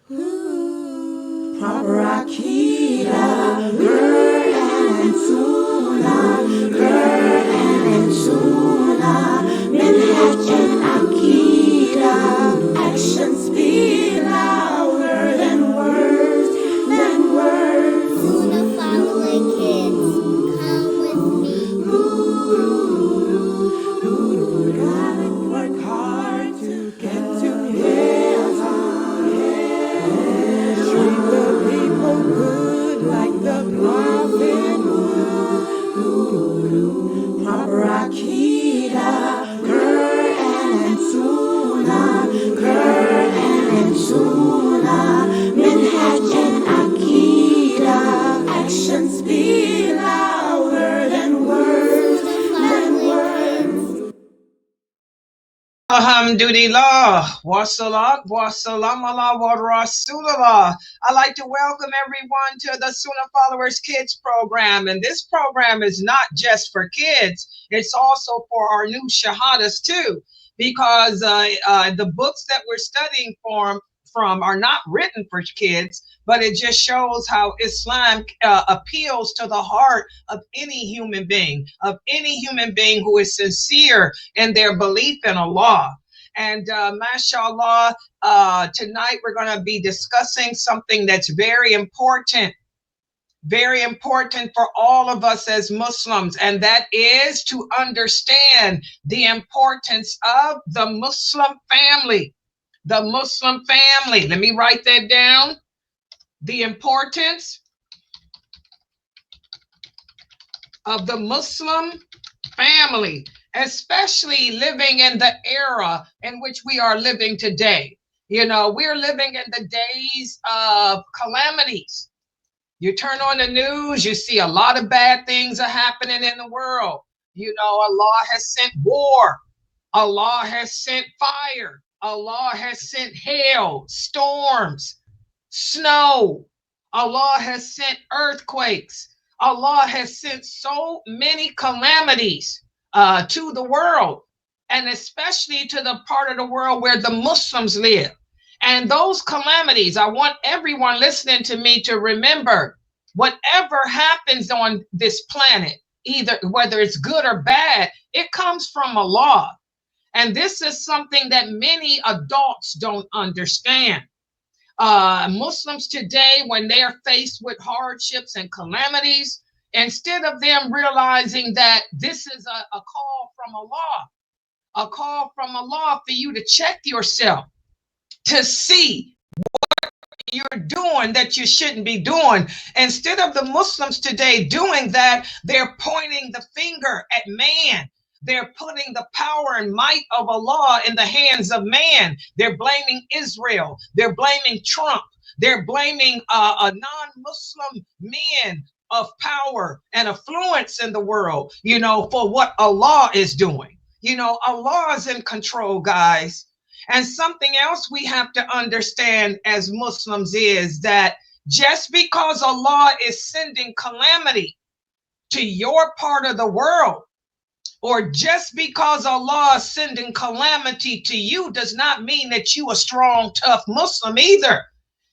Proper Akida, Quran and Sunnah, Quran and Sunnah, Minhaj and Akida, actions speak louder than words, than words. Sunnah following kids, come with me. Gotta work hard to get to heaven. Treat the people good like the prophet would. Proper Akida, Quran and Sunnah, Quran and Sunnah, Minhaj and Akida, actions speak louder than words, than words. Alhamdulillah, wassalat, wassalam ala wa rasulullah. I'd like to welcome everyone to the Sunnah Followers Kids program. And this program is not just for kids, it's also for our new shahadas too, because the books that we're studying from are not written for kids, but it just shows how Islam appeals to the heart of any human being, who is sincere in their belief in Allah. And mashallah, tonight we're going to be discussing something that's very important for all of us as Muslims, and that is to understand the importance of the Muslim family. The Muslim family. Let me write that down. The importance of the Muslim family, especially living in the era in which we are living today. You know, we're living in the days of calamities. You turn on the news, you see a lot of bad things are happening in the world. You know, Allah has sent war. Allah has sent fire. Allah has sent hail, storms, snow. Allah has sent earthquakes. Allah has sent so many calamities to the world, and especially to the part of the world where the Muslims live. And those calamities, I want everyone listening to me to remember, whatever happens on this planet, either whether it's good or bad, it comes from Allah. And this is something that many adults don't understand. Muslims today, when they are faced with hardships and calamities, instead of them realizing that this is a call from Allah for you to check yourself, to see you're doing that you shouldn't be doing. Instead of the Muslims today doing that, they're pointing the finger at man. They're putting the power and might of Allah in the hands of man. They're blaming Israel. They're blaming Trump. They're blaming a non-Muslim men of power and affluence in the world, you know, for what Allah is doing. You know, Allah is in control, guys. And something else we have to understand as Muslims is that just because Allah is sending calamity to your part of the world, or just because Allah is sending calamity to you, does not mean that you a strong, tough Muslim either.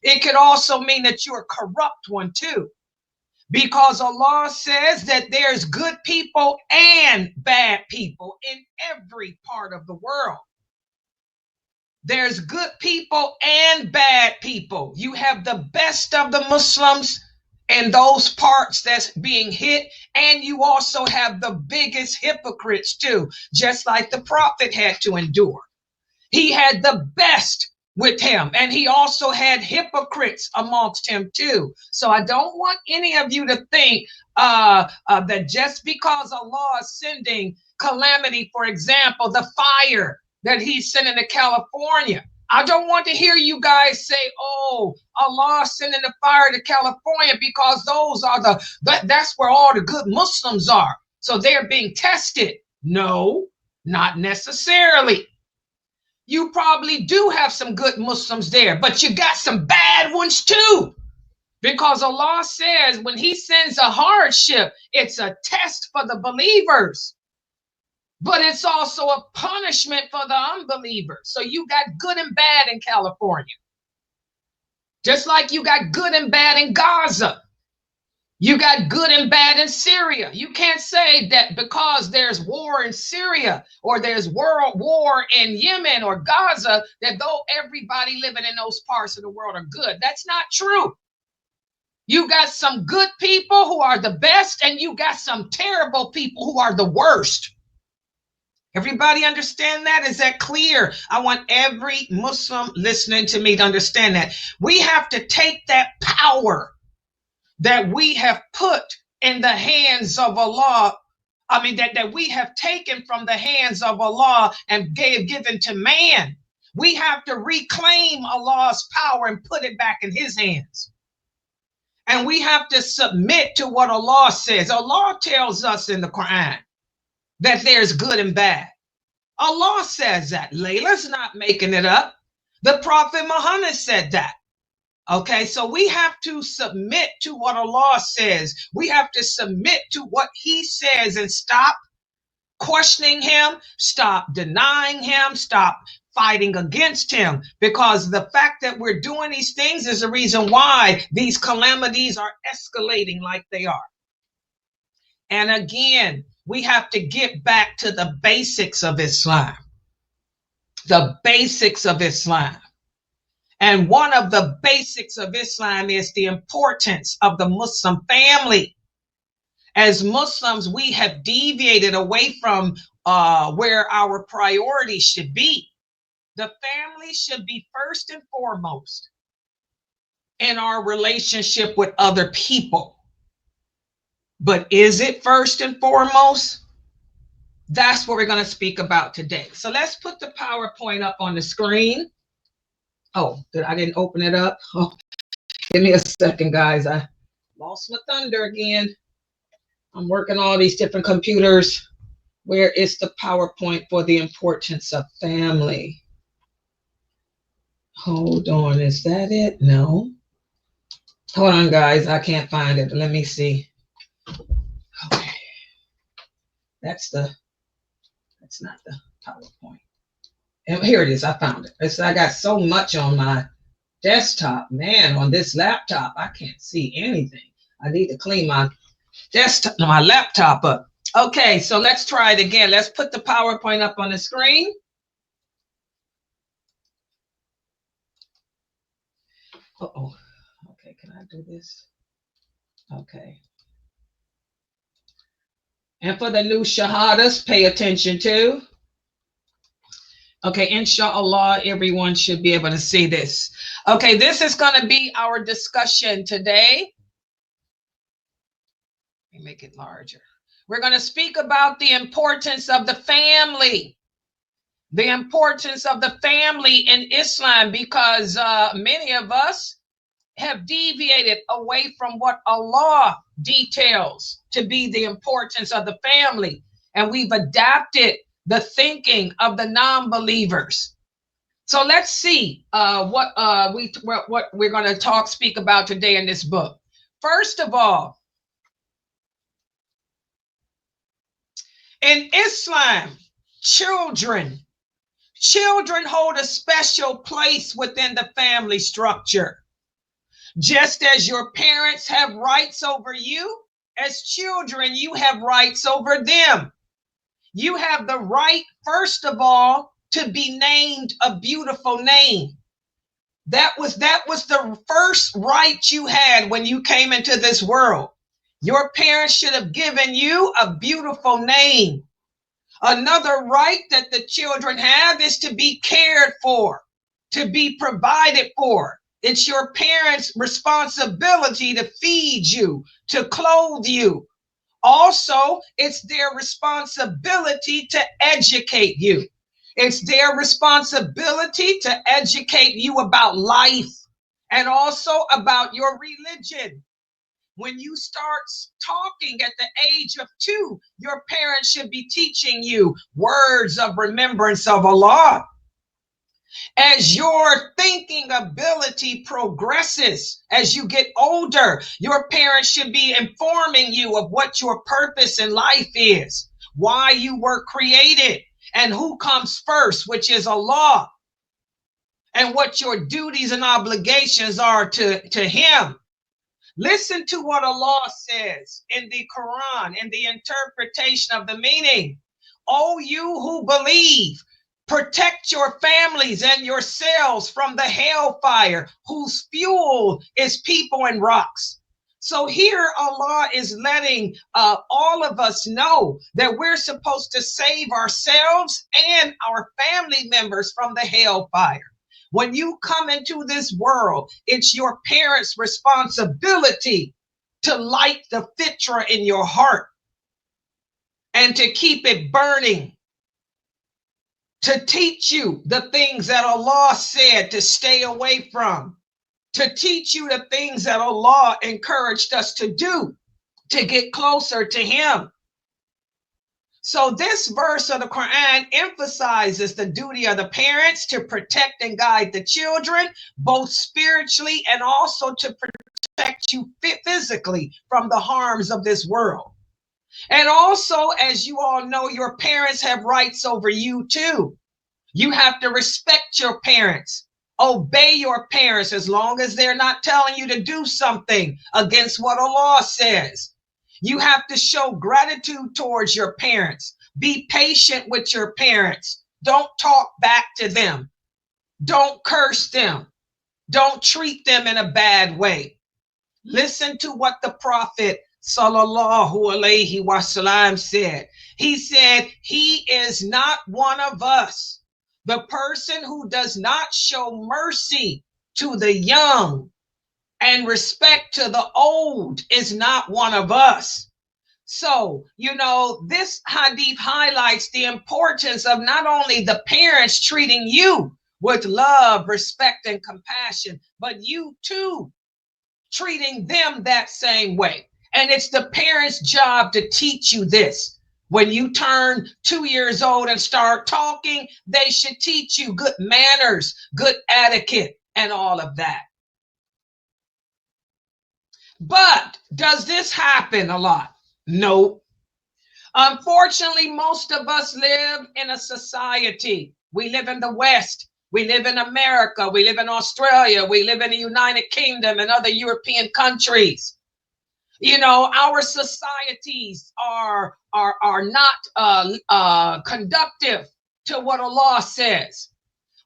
It could also mean that you're a corrupt one too. Because Allah says that there's good people and bad people in every part of the world. There's good people and bad people. You have the best of the Muslims in those parts that's being hit, and you also have the biggest hypocrites too, just like the prophet had to endure. He had the best with him, and he also had hypocrites amongst him too. So I don't want any of you to think that just because Allah is sending calamity, for example, the fire that he's sending to California, I don't want to hear you guys say, oh, Allah sending the fire to California because those are that's where all the good Muslims are. So they're being tested. No, not necessarily. You probably do have some good Muslims there, but you got some bad ones too. Because Allah says when he sends a hardship, it's a test for the believers. But it's also a punishment for the unbelievers. So you got good and bad in California. Just like you got good and bad in Gaza. You got good and bad in Syria. You can't say that because there's war in Syria or there's world war in Yemen or Gaza, that though everybody living in those parts of the world are good. That's not true. You got some good people who are the best, and you got some terrible people who are the worst. Everybody understand that? Is that clear? I want every Muslim listening to me to understand that. We have to take that power that we have put in the hands of Allah. I mean, that we have taken from the hands of Allah and given to man. We have to reclaim Allah's power and put it back in his hands. And we have to submit to what Allah says. Allah tells us in the Quran that there's good and bad. Allah says that. Layla's not making it up. The Prophet Muhammad said that. Okay, so we have to submit to what Allah says. We have to submit to what he says and stop questioning him, stop denying him, stop fighting against him, because the fact that we're doing these things is the reason why these calamities are escalating like they are. And again, we have to get back to the basics of Islam. The basics of Islam. And one of the basics of Islam is the importance of the Muslim family. As Muslims, we have deviated away from where our priorities should be. The family should be first and foremost in our relationship with other people. But is it first and foremost? That's what we're going to speak about today. So let's put the PowerPoint up on the screen. Oh, I didn't open it up. Oh, give me a second, guys. I lost my thunder again. I'm working all these different computers. Where is the PowerPoint for the importance of family? Hold on, is that it? No. Hold on, guys. I can't find it. Let me see. Okay. That's not the PowerPoint. And here it is. I found it. I got so much on my desktop. Man, on this laptop, I can't see anything. I need to clean my desktop, my laptop up. Okay, so let's try it again. Let's put the PowerPoint up on the screen. Uh-oh. Okay, can I do this? Okay. And for the new shahadas, pay attention to. Okay, inshallah, everyone should be able to see this. Okay, this is going to be our discussion today. Let me make it larger. We're going to speak about the importance of the family. The importance of the family in Islam, because many of us have deviated away from what Allah details to be the importance of the family. And we've adapted the thinking of the non-believers. So let's see what we're going to speak about today in this book. First of all, in Islam, children hold a special place within the family structure. Just as your parents have rights over you, as children, you have rights over them. You have the right, first of all, to be named a beautiful name. That was the first right you had when you came into this world. Your parents should have given you a beautiful name. Another right that the children have is to be cared for, to be provided for. It's your parents' responsibility to feed you, to clothe you. Also, it's their responsibility to educate you. It's their responsibility to educate you about life and also about your religion. When you start talking at the age of 2, your parents should be teaching you words of remembrance of Allah. As your thinking ability progresses, as you get older, your parents should be informing you of what your purpose in life is, why you were created, and who comes first, which is Allah. and what your duties and obligations are to him. Listen to what Allah says in the Quran, in the interpretation of the meaning. O you who believe, protect your families and yourselves from the hellfire, whose fuel is people and rocks. So here Allah is letting all of us know that we're supposed to save ourselves and our family members from the hellfire. When you come into this world, it's your parents' responsibility to light the fitra in your heart and to keep it burning, to teach you the things that Allah said to stay away from, to teach you the things that Allah encouraged us to do to get closer to him. So this verse of the Quran emphasizes the duty of the parents to protect and guide the children, both spiritually and also to protect you physically from the harms of this world. And also, as you all know, your parents have rights over you too. You have to respect your parents. Obey your parents as long as they're not telling you to do something against what Allah says. You have to show gratitude towards your parents. Be patient with your parents. Don't talk back to them. Don't curse them. Don't treat them in a bad way. Listen to what the Prophet sallallahu alaihi wasallam said. He said, he is not one of us. The person who does not show mercy to the young and respect to the old is not one of us. So, this hadith highlights the importance of not only the parents treating you with love, respect, and compassion, but you too treating them that same way. And it's the parents' job to teach you this. When you turn 2 years old and start talking, they should teach you good manners, good etiquette, and all of that. But does this happen a lot? No. Unfortunately, most of us live in a society. We live in the West. We live in America. We live in Australia. We live in the United Kingdom and other European countries. Our societies are not conducive to what Allah says.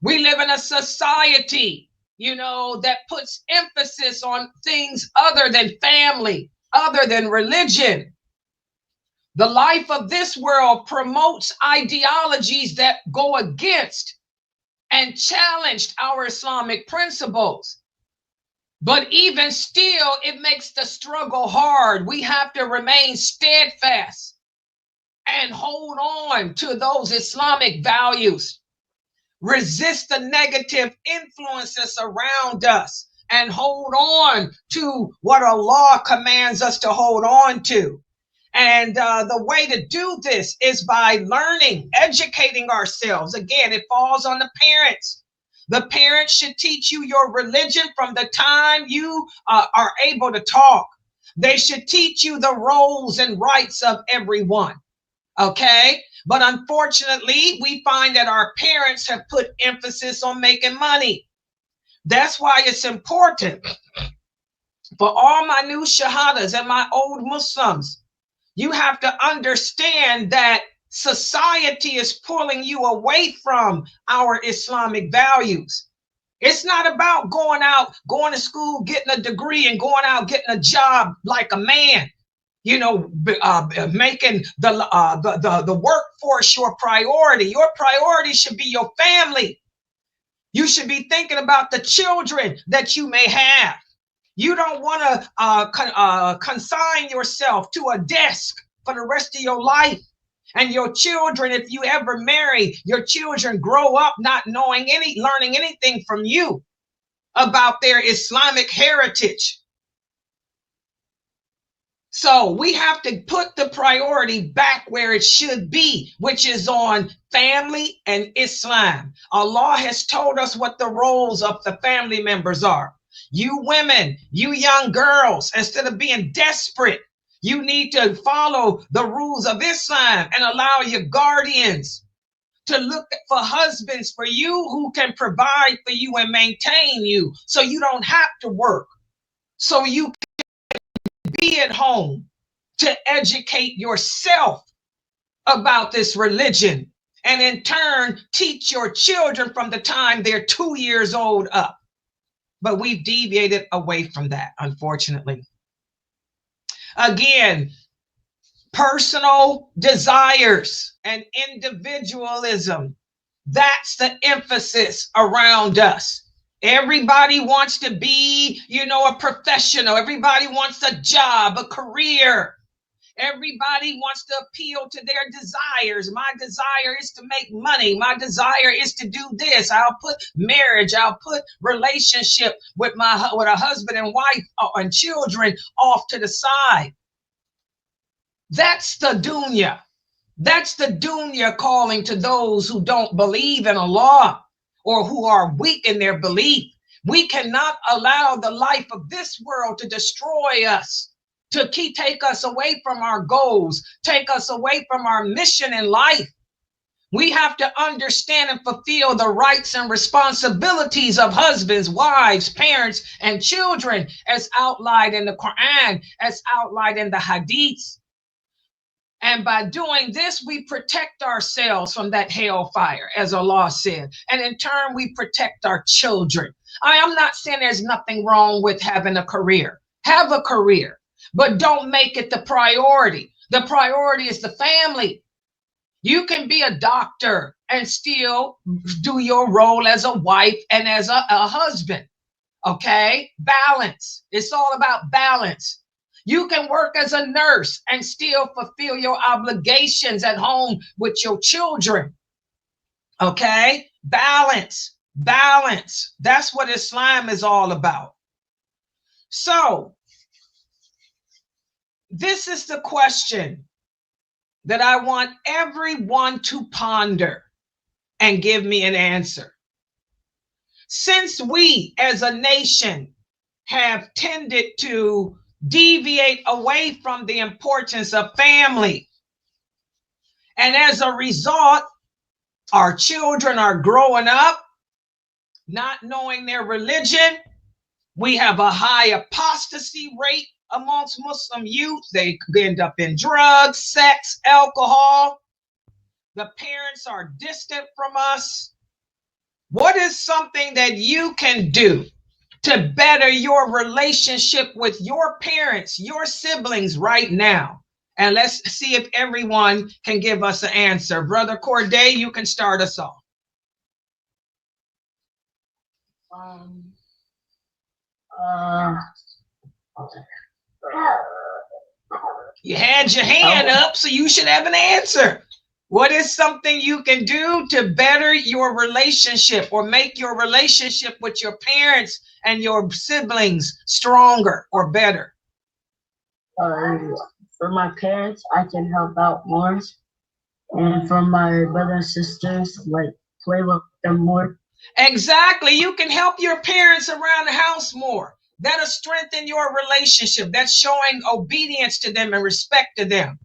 We live in a society, that puts emphasis on things other than family, other than religion. The life of this world promotes ideologies that go against and challenge our Islamic principles. But even still, it makes the struggle hard. We have to remain steadfast and hold on to those Islamic values. Resist the negative influences around us and hold on to what Allah commands us to hold on to. And the way to do this is by learning, educating ourselves. Again, it falls on the parents. The parents should teach you your religion from the time you are able to talk. They should teach you the roles and rights of everyone. Okay? But unfortunately, we find that our parents have put emphasis on making money. That's why it's important for all my new shahadas and my old Muslims. You have to understand that society is pulling you away from our Islamic values. It's not about going to school, getting a degree, and going out, getting a job like a man, making the workforce your priority. Your priority should be your family. You should be thinking about the children that you may have. You don't want to consign yourself to a desk for the rest of your life. And your children, if you ever marry, your children grow up not learning anything from you about their Islamic heritage. So we have to put the priority back where it should be, which is on family and Islam. Allah has told us what the roles of the family members are. You women, you young girls, instead of being desperate, you need to follow the rules of Islam and allow your guardians to look for husbands for you who can provide for you and maintain you so you don't have to work, so you can be at home to educate yourself about this religion, and in turn teach your children from the time they're 2 years old up. But we've deviated away from that, unfortunately. Again, personal desires and individualism, that's the emphasis around us. Everybody wants to be, a professional. Everybody wants a job, a career. Everybody wants to appeal to their desires. My desire is to make money. My desire is to do this. I'll put marriage, I'll put relationship with a husband and wife and children off to the side. That's the dunya. That's the dunya calling to those who don't believe in Allah or who are weak in their belief. We cannot allow the life of this world to destroy us, to take us away from our goals, take us away from our mission in life. We have to understand and fulfill the rights and responsibilities of husbands, wives, parents, and children, as outlined in the Quran, as outlined in the Hadiths. And by doing this, we protect ourselves from that hellfire, as Allah said. And in turn, we protect our children. I'm not saying there's nothing wrong with having a career. Have a career, but don't make it the priority. The priority is the family. You can be a doctor and still do your role as a wife and as a husband. Okay? Balance. It's all about balance. You can work as a nurse and still fulfill your obligations at home with your children. Okay? Balance. Balance. That's what Islam is all about. So, this is the question that I want everyone to ponder and give me an answer. Since we as a nation have tended to deviate away from the importance of family, and as a result, our children are growing up not knowing their religion. We have a high apostasy rate amongst Muslim youth. They end up in drugs, sex, alcohol. The parents are distant from us. What is something that you can do to better your relationship with your parents, your siblings right now? And let's see if everyone can give us an answer. Brother Corday, you can start us off. You had your hand up, so you should have an answer. What is something you can do to better your relationship or make your relationship with your parents and your siblings stronger or better? For my parents, I can help out more. And for my brothers and sisters, like play with them more. Exactly. You can help your parents around the house more. That'll strengthen your relationship. That's showing obedience to them and respect to them.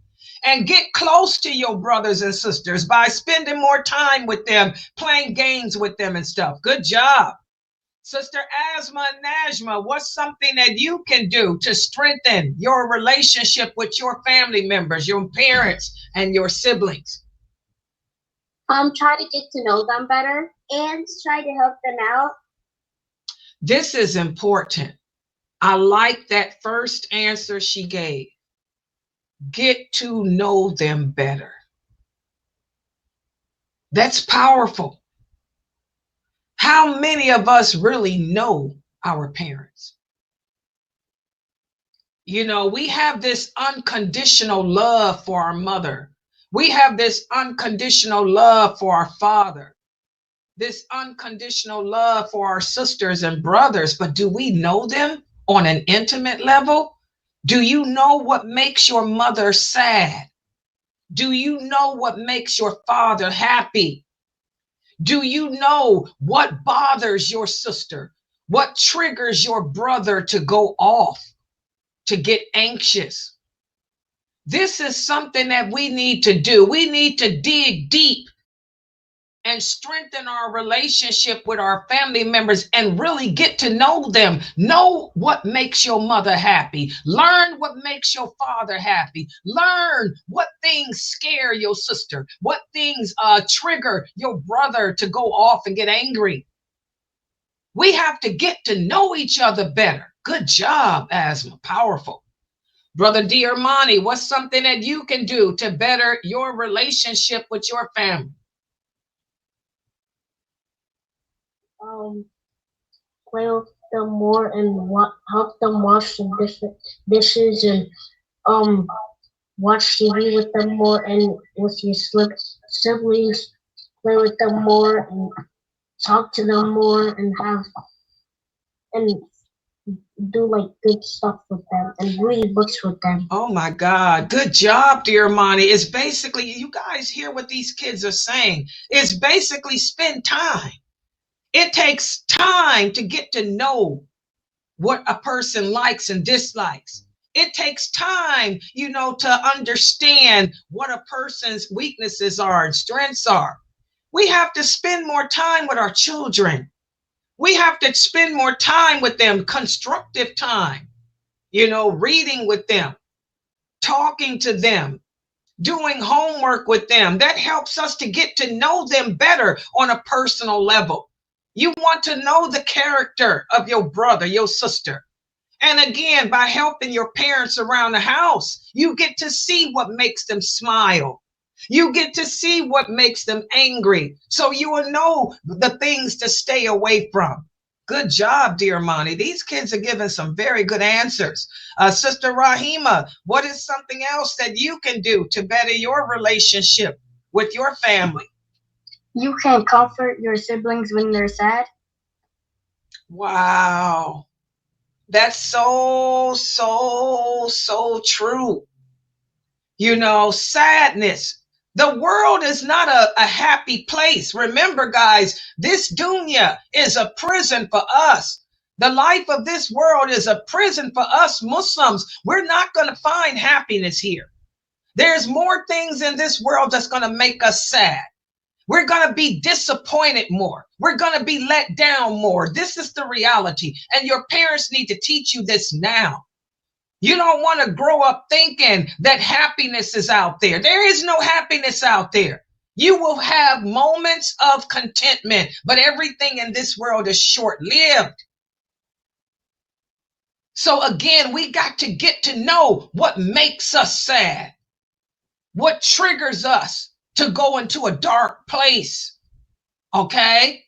And get close to your brothers and sisters by spending more time with them, playing games with them and stuff. Good job. Sister Asma and Najma, what's something that you can do to strengthen your relationship with your family members, your parents, and your siblings? Try to get to know them better and try to help them out. This is important. I like that first answer she gave. Get to know them better. That's powerful. How many of us really know our parents? You know, we have this unconditional love for our mother. We have this unconditional love for our father. This unconditional love for our sisters and brothers. But do we know them on an intimate level? Do you know what makes your mother sad? Do you know what makes your father happy? Do you know what bothers your sister? What triggers your brother to go off, to get anxious? This is something that we need to do. We need to dig deep and strengthen our relationship with our family members and really get to know them. Know what makes your mother happy. Learn what makes your father happy. Learn what things scare your sister, what things trigger your brother to go off and get angry. We have to get to know each other better. Good job, Asma. Powerful. Brother Diarmani, what's something that you can do to better your relationship with your family? Play with them more and help them wash the dishes and watch TV with them more and with your siblings. Play with them more and talk to them more and have and do like good stuff with them and read books with them. Oh my God. Good job, dear Monty. It's basically, you guys hear what these kids are saying. It's basically spend time. It takes time to get to know what a person likes and dislikes. It takes time, to understand what a person's weaknesses are and strengths are. We have to spend more time with our children. We have to spend more time with them, constructive time, reading with them, talking to them, doing homework with them. That helps us to get to know them better on a personal level. You want to know the character of your brother, your sister. And again, by helping your parents around the house, you get to see what makes them smile. You get to see what makes them angry. So you will know the things to stay away from. Good job, dear Monty. These kids are giving some very good answers. Sister Rahima, what is something else that you can do to better your relationship with your family? You can comfort your siblings when they're sad. Wow. That's so true. Sadness. The world is not a happy place. Remember, guys, this dunya is a prison for us. The life of this world is a prison for us Muslims. We're not going to find happiness here. There's more things in this world that's going to make us sad. We're going to be disappointed more. We're going to be let down more. This is the reality. And your parents need to teach you this now. You don't want to grow up thinking that happiness is out there. There is no happiness out there. You will have moments of contentment, but everything in this world is short-lived. So again, we got to get to know what makes us sad, what triggers us to go into a dark place. Okay?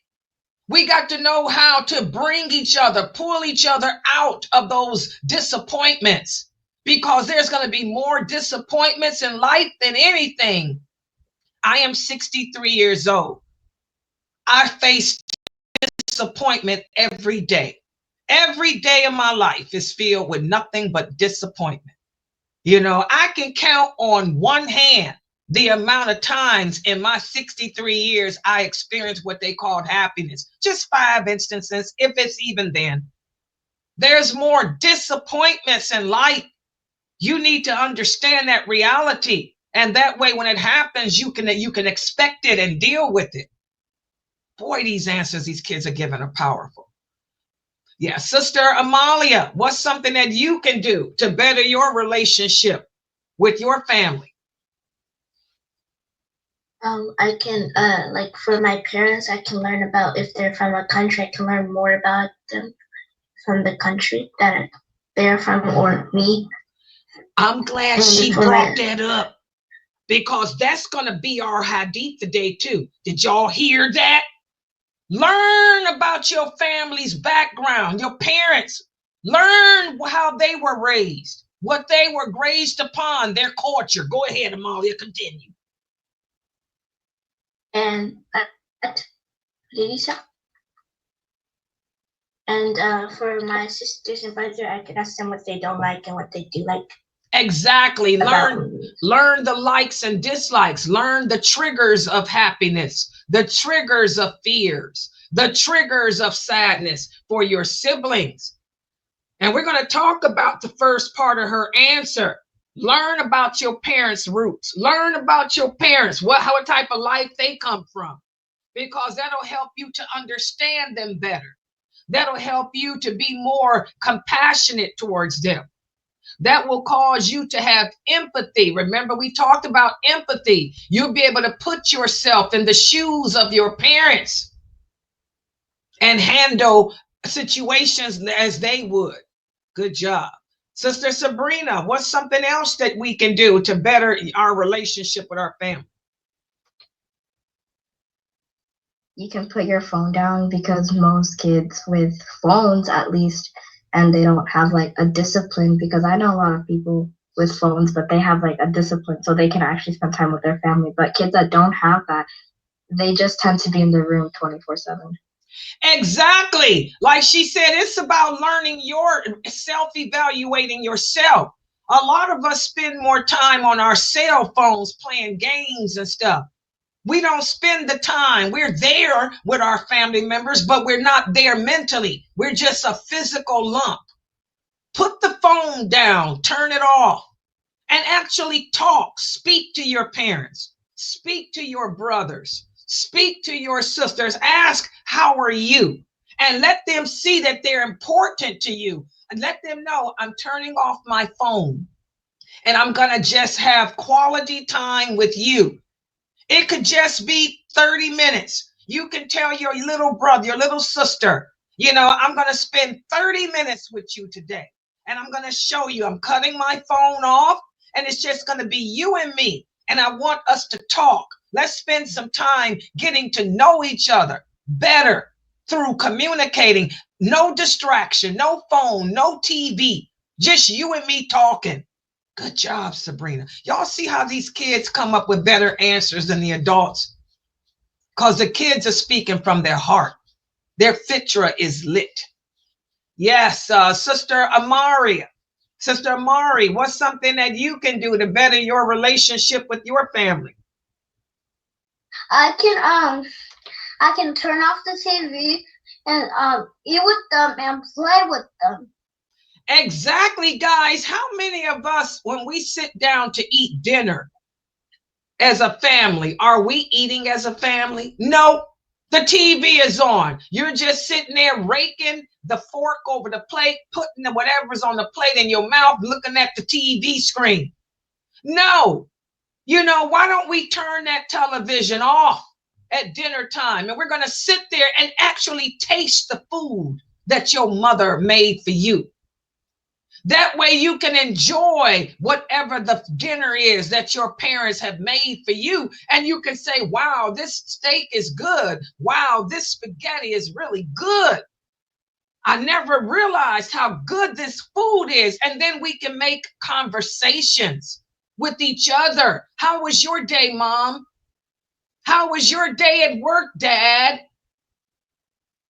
We got to know how to bring each other, pull each other out of those disappointments, because there's going to be more disappointments in life than anything. I am 63 years old. I face disappointment every day. Every day of my life is filled with nothing but disappointment. I can count on one hand the amount of times in my 63 years I experienced what they called happiness. Just 5 instances, if it's even then. There's more disappointments in life. You need to understand that reality. And that way, when it happens, you can expect it and deal with it. Boy, these answers these kids are giving are powerful. Yeah, Sister Amalia, what's something that you can do to better your relationship with your family? I can, like for my parents, I can learn about if they're from a country, I can learn more about them from the country that they're from or me. I'm glad she brought that up, because that's going to be our hadith today too. Did y'all hear that? Learn about your family's background, your parents. Learn how they were raised, what they were raised upon, their culture. Go ahead, Amalia, continue. And for my sisters and brothers, I can ask them what they don't like and what they do like. Exactly. Learn the likes and dislikes. Learn the triggers of happiness, the triggers of fears, the triggers of sadness for your siblings. And we're going to talk about the first part of her answer. Learn about your parents' roots. Learn about your parents, what type of life they come from. because that'll help you to understand them better. That'll help you to be more compassionate towards them. That will cause you to have empathy. Remember, we talked about empathy. You'll be able to put yourself in the shoes of your parents and handle situations as they would. Good job. Sister Sabrina, what's something else that we can do to better our relationship with our family? You can put your phone down, because most kids with phones, at least, and they don't have like a discipline, because I know a lot of people with phones, but they have like a discipline so they can actually spend time with their family. But kids that don't have that, they just tend to be in the room 24/7. Exactly. Like she said, it's about learning your self-evaluating yourself. A lot of us spend more time on our cell phones playing games and stuff. We don't spend the time. We're there with our family members, but we're not there mentally. We're just a physical lump. Put the phone down, turn it off, and actually talk. Speak to your parents. Speak to your brothers. Speak to your sisters. Ask, how are you? And let them see that they're important to you. And let them know, I'm turning off my phone and I'm going to just have quality time with you. It could just be 30 minutes. You can tell your little brother, your little sister, I'm going to spend 30 minutes with you today. And I'm going to show you, I'm cutting my phone off, and it's just going to be you and me. And I want us to talk. Let's spend some time getting to know each other better through communicating. No distraction, no phone, no TV, just you and me talking. Good job, Sabrina. Y'all see how these kids come up with better answers than the adults? Because the kids are speaking from their heart. Their fitra is lit. Yes, Sister Amari. Sister Amari, what's something that you can do to better your relationship with your family? I can turn off the TV and eat with them and play with them. Exactly, guys. How many of us, when we sit down to eat dinner as a family, are we eating as a family? No, the TV is on. You're just sitting there raking the fork over the plate, putting whatever's on the plate in your mouth, looking at the TV screen. No, why don't we turn that television off at dinner time? And we're going to sit there and actually taste the food that your mother made for you. That way you can enjoy whatever the dinner is that your parents have made for you. And you can say, wow, this steak is good. Wow, this spaghetti is really good. I never realized how good this food is. And then we can make conversations with each other. How was your day, Mom? How was your day at work, Dad?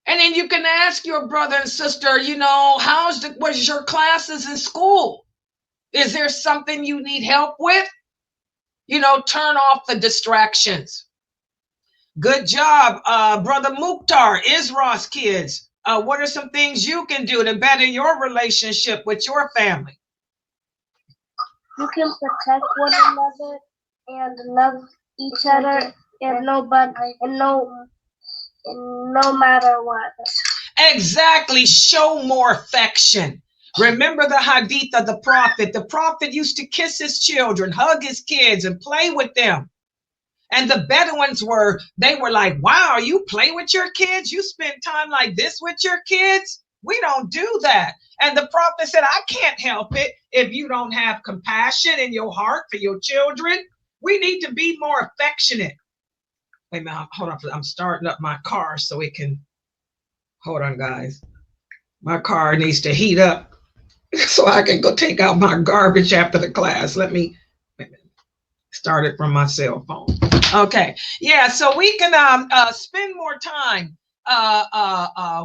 And then you can ask your brother and sister, was your classes in school? Is there something you need help with? Turn off the distractions. Good job, Brother Mukhtar, Isra's kids. What are some things you can do to better your relationship with your family? You can protect one another and love each other and no matter what. Exactly. Show more affection. Remember the hadith of the prophet. The prophet used to kiss his children, hug his kids, and play with them. And the Bedouins were like, wow, you play with your kids? You spend time like this with your kids? We don't do that. And the prophet said, I can't help it if you don't have compassion in your heart for your children. We need to be more affectionate. Wait a minute, hold on. I'm starting up my car so it can, hold on, guys. My car needs to heat up so I can go take out my garbage after the class. Let me start it from my cell phone. Okay, yeah, so we can spend more time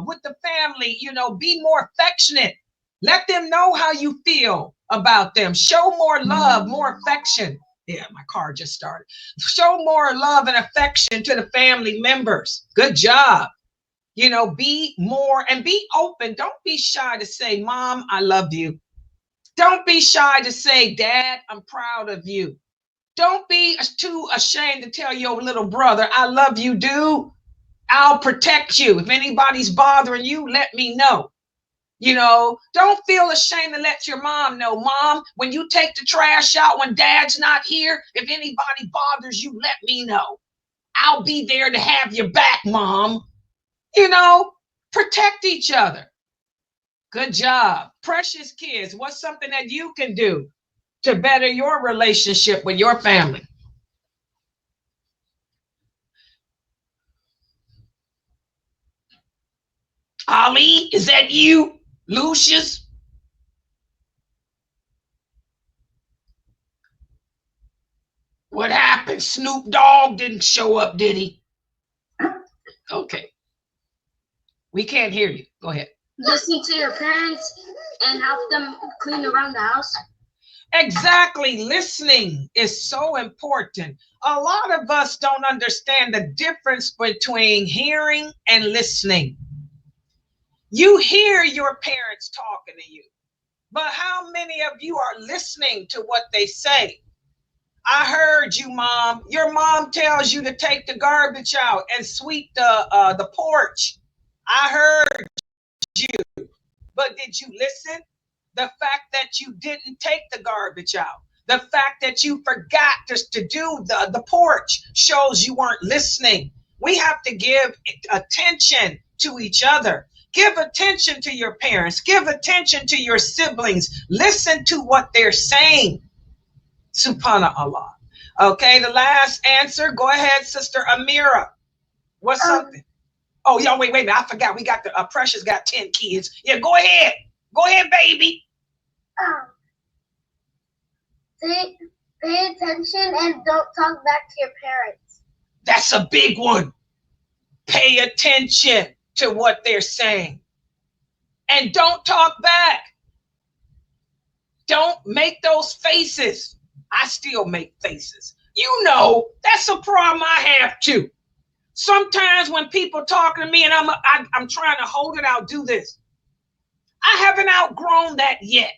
with the family, be more affectionate. Let them know how you feel about them. Show more love, more affection. Yeah, my car just started. Show more love and affection to the family members. Good job. Be more and be open. Don't be shy to say, Mom, I love you. Don't be shy to say, Dad, I'm proud of you. Don't be too ashamed to tell your little brother, I love you, dude. I'll protect you. If anybody's bothering you, let me know. You know, don't feel ashamed to let your mom know. Mom, when you take the trash out, when dad's not here, if anybody bothers you, let me know. I'll be there to have your back, Mom. You know, protect each other. Good job. Precious kids, what's something that you can do to better your relationship with your family? Ali, is that you? Lucius? What happened? Snoop Dogg didn't show up, did he? Okay. We can't hear you. Go ahead. Listen to your parents and help them clean around the house. Exactly. Listening is so important. A lot of us don't understand the difference between hearing and listening. You hear your parents talking to you, but how many of you are listening to what they say? I heard you, Mom. Your mom tells you to take the garbage out and sweep the porch. I heard you, but did you listen? The fact that you didn't take the garbage out, the fact that you forgot just to do the porch shows you weren't listening. We have to give attention to each other. Give attention to your parents. Give attention to your siblings. Listen to what they're saying. Subhanallah. Okay, the last answer. Go ahead, Sister Amira. What's something? Oh, yeah, wait a minute. I forgot. We got the Precious got 10 kids. Yeah, go ahead. Go ahead, baby. Pay attention and don't talk back to your parents. That's a big one. Pay attention to what they're saying. And don't talk back. Don't make those faces. I still make faces. You know, that's a problem I have too. Sometimes when people talking to me and I'm trying to hold it, I'll do this. I haven't outgrown that yet.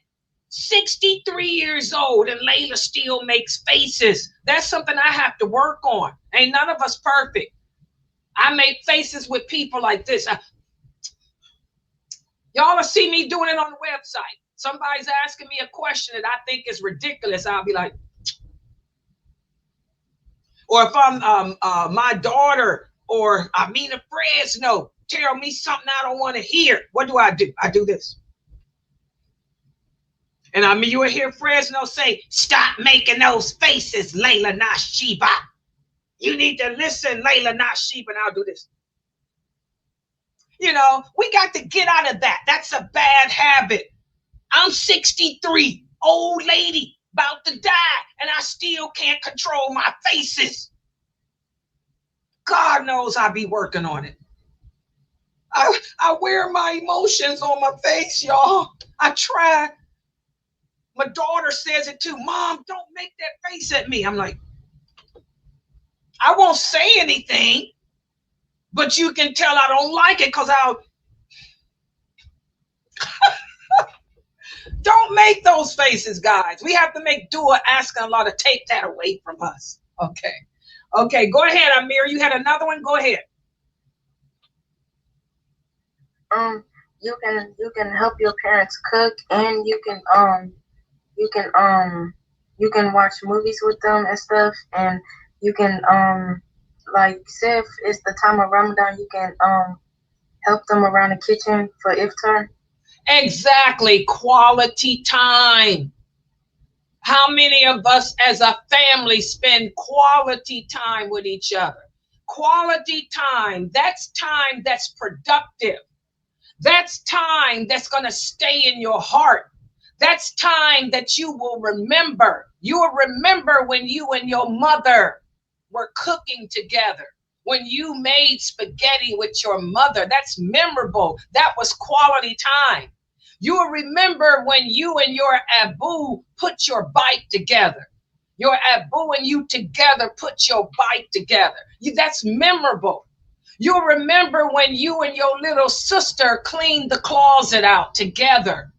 63 years old and Layla still makes faces. That's something I have to work on. Ain't none of us perfect. I make faces with people like this. Y'all will see me doing it on the website. Somebody's asking me a question that I think is ridiculous. I'll be like, or if I'm my daughter or Amina Fresno tell me something I don't want to hear, what do? I do this. And I mean, you will hear Fresno say, stop making those faces, Laila Nasheeba. You need to listen, Laila Nasheeba, and I'll do this. You know, we got to get out of that. That's a bad habit. I'm 63, old lady, about to die, and I still can't control my faces. God knows I be working on it. I wear my emotions on my face, y'all. I try. My daughter says it too. Mom, don't make that face at me. I'm like, I won't say anything, but you can tell I don't like it because I'll. Don't make those faces, guys. We have to make dua asking Allah to take that away from us. Okay. Okay, go ahead, Amir. You had another one? Go ahead. You can help your parents cook, and you can watch movies with them and stuff, and you can like say if it's the time of Ramadan, you can help them around the kitchen for iftar. Exactly. Quality time. How many of us as a family spend quality time with each other? Quality time, that's time that's productive. That's time that's going to stay in your heart. That's time that you will remember. You will remember when you and your mother were cooking together, when you made spaghetti with your mother. That's memorable. That was quality time. You will remember when you and your Abu put your bike together. Your Abu and you together put your bike together. That's memorable. You'll remember when you and your little sister cleaned the closet out together.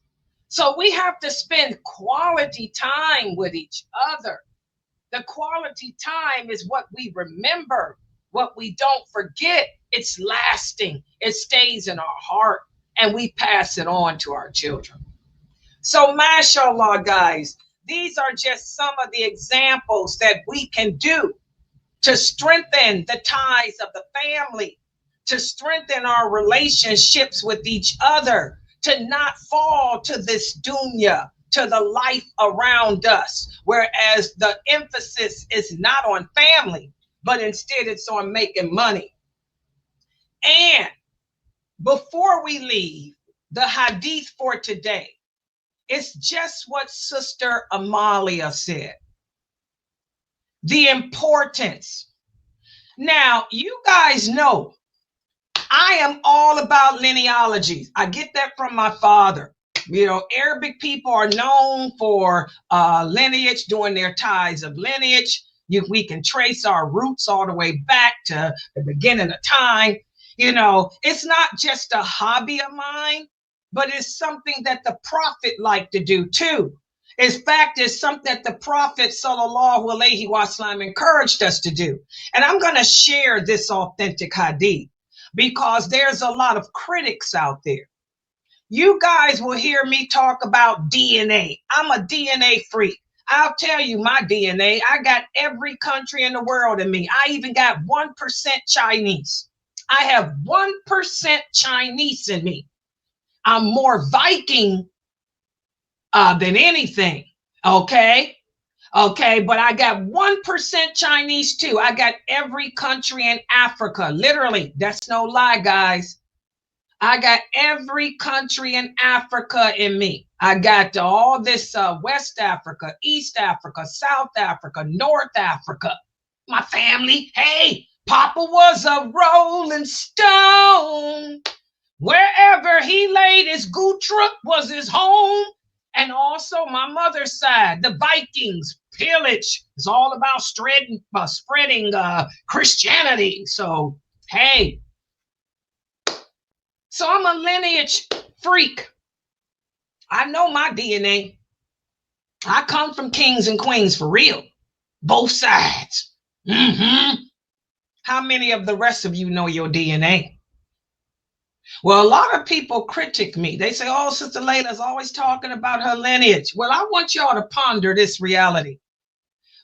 So we have to spend quality time with each other. The quality time is what we remember, what we don't forget. It's lasting. It stays in our heart, and we pass it on to our children. So, mashallah, guys, these are just some of the examples that we can do to strengthen the ties of the family, to strengthen our relationships with each other, to not fall to this dunya, to the life around us, whereas the emphasis is not on family, but instead it's on making money. And before we leave, the hadith for today, it's just what Sister Amalia said. The importance. Now, you guys know I am all about genealogies. I get that from my father. You know, Arabic people are known for lineage, doing their ties of lineage. We can trace our roots all the way back to the beginning of time. You know, it's not just a hobby of mine, but it's something that the Prophet liked to do too. In fact, it's something that the Prophet sallallahu alaihi wasallam encouraged us to do. And I'm going to share this authentic hadith because there's a lot of critics out there. You guys will hear me talk about DNA. I'm a DNA freak. I'll tell you my DNA. I got every country in the world in me. I even got 1% Chinese. I have 1% Chinese in me. I'm more Viking than anything. Okay, but I got 1% Chinese too. I got every country in Africa. Literally, that's no lie, guys. I got every country in Africa in me. I got all this West Africa, East Africa, South Africa, North Africa. My family, hey, Papa was a rolling stone. Wherever he laid his Gutra was his home. And also my mother's side, the Vikings, pillage. It's all about spreading Christianity. So, hey. So I'm a lineage freak. I know my DNA. I come from kings and queens for real. Both sides. How many of the rest of you know your DNA? Well, a lot of people critique me. They say, oh, Sister Laila's always talking about her lineage. Well, I want y'all to ponder this reality.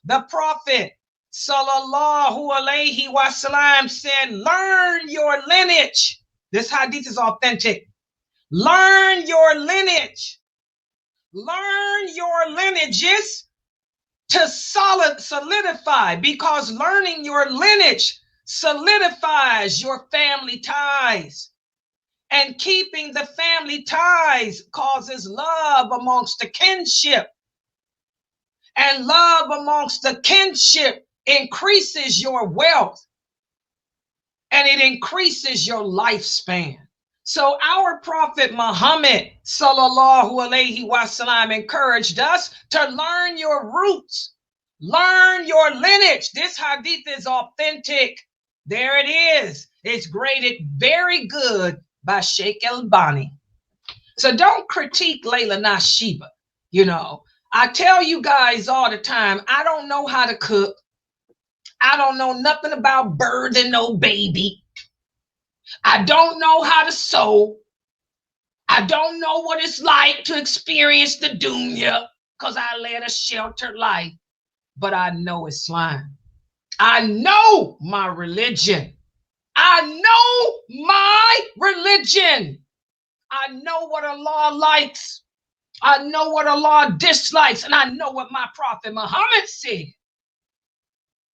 The Prophet, sallallahu alaihi wasallam, said, learn your lineage. This hadith is authentic. Learn your lineage. Learn your lineages to solidify, because learning your lineage solidifies your family ties. And keeping the family ties causes love amongst the kinship. And love amongst the kinship increases your wealth. And it increases your lifespan. So our Prophet Muhammad sallallahu alaihi wasallam encouraged us to learn your roots. Learn your lineage. This hadith is authentic. There it is. It's graded very good by Sheikh Albani. So don't critique Laila Nasheeba. You know, I tell you guys all the time, I don't know how to cook. I don't know nothing about birthing no baby. I don't know how to sew. I don't know what it's like to experience the dunya because I led a sheltered life. But I know Islam. I know my religion. I know my religion. I know what Allah likes. I know what Allah dislikes. And I know what my Prophet Muhammad said.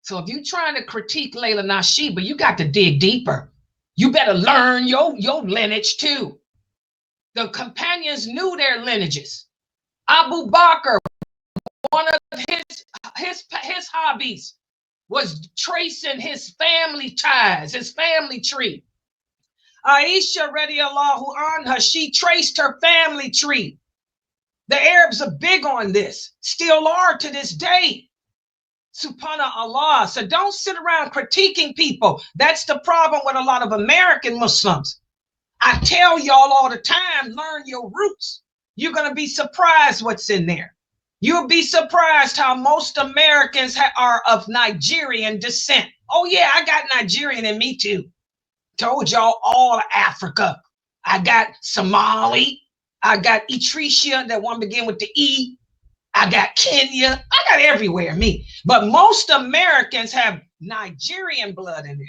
So if you're trying to critique Laila Nasheeba, you got to dig deeper. You better learn your lineage too. The companions knew their lineages. Abu Bakr, one of his hobbies was tracing his family ties, his family tree. Aisha radiallahu anha, she traced her family tree. The Arabs are big on this, still are to this day. Subhanallah. So don't sit around critiquing people. That's the problem with a lot of American Muslims. I tell y'all all the time, learn your roots. You're going to be surprised what's in there. You'll be surprised how most Americans are of Nigerian descent. Oh yeah, I got Nigerian in me too. Told y'all all of Africa. I got Somali. I got Eritrea, that one begin with the E. I got Kenya. I got everywhere, me. But most Americans have Nigerian blood in them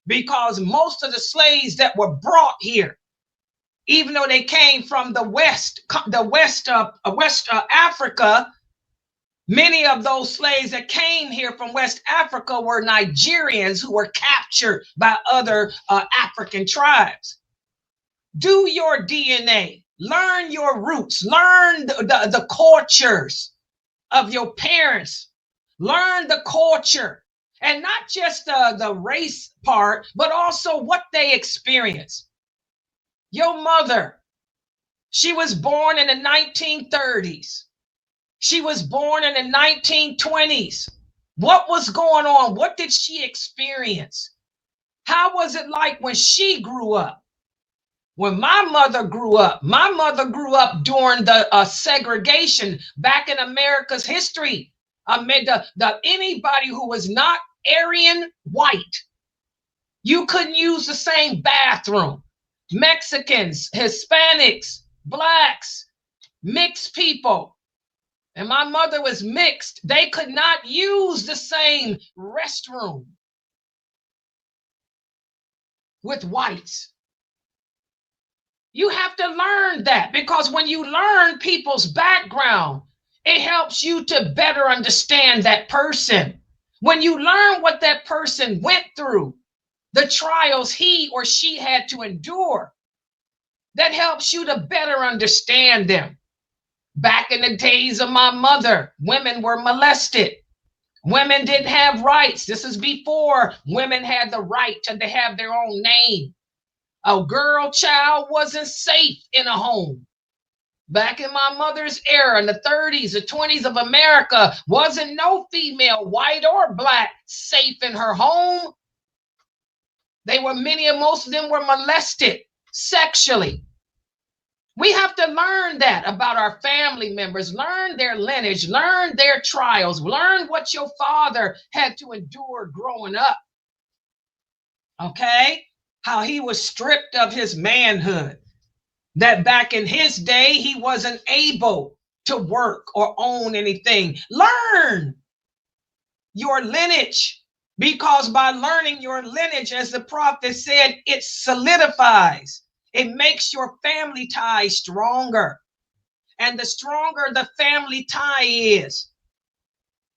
because most of the slaves that were brought here, even though they came from the West Africa, many of those slaves that came here from West Africa were Nigerians who were captured by other African tribes. Do your DNA, learn your roots, learn the cultures of your parents, learn the culture, and not just the race part, but also what they experience. Your mother, she was born in the 1930s. She was born in the 1920s. What was going on? What did she experience? How was it like when she grew up? When my mother grew up during the segregation back in America's history. Amid anybody who was not Aryan white, you couldn't use the same bathroom. Mexicans, Hispanics, blacks, mixed people. And my mother was mixed. They could not use the same restroom with whites. You have to learn that, because when you learn people's background, it helps you to better understand that person. When you learn what that person went through, the trials he or she had to endure, that helps you to better understand them. Back in the days of my mother, women were molested. Women didn't have rights. This is before women had the right to have their own name. A girl child wasn't safe in a home. Back in my mother's era, in the 30s, the 20s of America, wasn't no female, white or black, safe in her home. Most of them were molested sexually. We have to learn that about our family members, learn their lineage, learn their trials, learn what your father had to endure growing up. Okay? How he was stripped of his manhood, that back in his day, he wasn't able to work or own anything. Learn your lineage, because by learning your lineage, as the prophet said, it solidifies. It makes your family tie stronger. And the stronger the family tie is,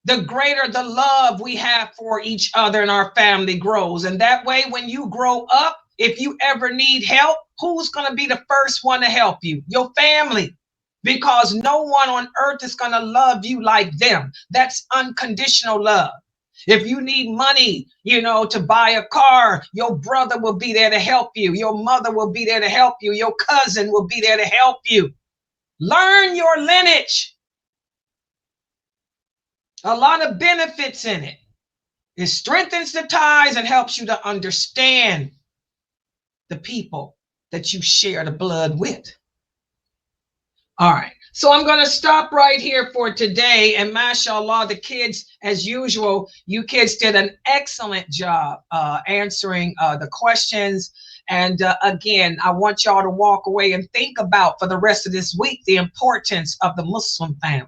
the greater the love we have for each other, and our family grows. And that way, when you grow up, if you ever need help, who's going to be the first one to help you? Your family. Because no one on earth is going to love you like them. That's unconditional love. If you need money, to buy a car, your brother will be there to help you. Your mother will be there to help you. Your cousin will be there to help you. Learn your lineage. A lot of benefits in it. It strengthens the ties and helps you to understand the people that you share the blood with. All right. So I'm going to stop right here for today. And mashallah, the kids, as usual, you kids did an excellent job answering the questions. And again, I want y'all to walk away and think about, for the rest of this week, the importance of the Muslim family.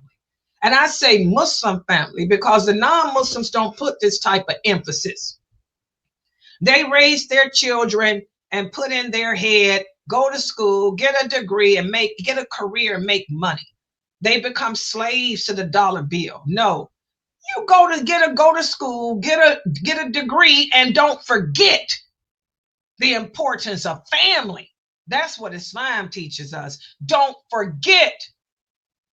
And I say Muslim family because the non-Muslims don't put this type of emphasis. They raise their children and put in their head, go to school, get a degree, and get a career and make money. They become slaves to the dollar bill. No, you go to school, get a degree, and don't forget the importance of family. That's what Islam teaches us. Don't forget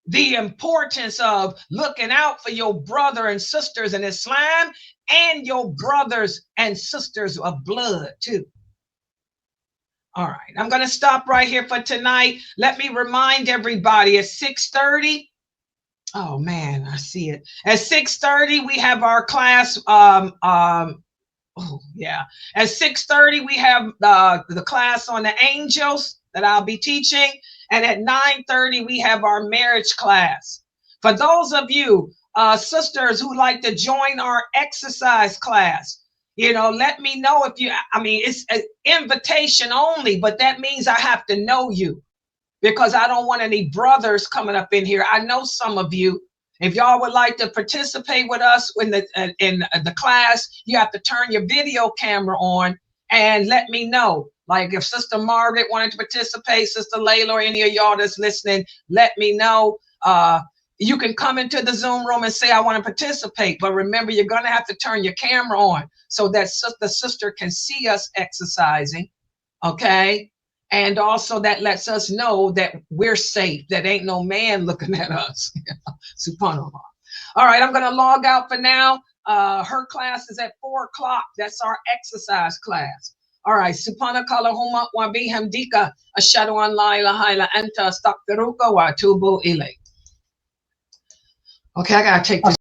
the importance of looking out for your brother and sisters in Islam, and your brothers and sisters of blood too. All right, I'm going to stop right here for tonight. Let me remind everybody at 6:30. Oh man, I see it. At 6:30, we have our class. At 6:30, we have the class on the angels that I'll be teaching. And at 9:30, we have our marriage class. For those of you sisters who like to join our exercise class, You know, let me know if you, I mean, it's an invitation only, but that means I have to know you, because I don't want any brothers coming up in here. I know some of you. If y'all would like to participate with us in the class, you have to turn your video camera on and let me know. Like if Sister Margaret wanted to participate, Sister Layla, or any of y'all that's listening, let me know. You can come into the Zoom room and say, I want to participate. But remember, you're going to have to turn your camera on so that the sister can see us exercising. Okay? And also that lets us know that we're safe, that ain't no man looking at us. Subhanallah. All right, I'm going to log out for now. Her class is at 4 o'clock. That's our exercise class. All right, subhanakallahumma wa bihamdika ashhadu an la ilaha illa anta astaghfiruka wa atubu ilayk. Okay, I got to take this.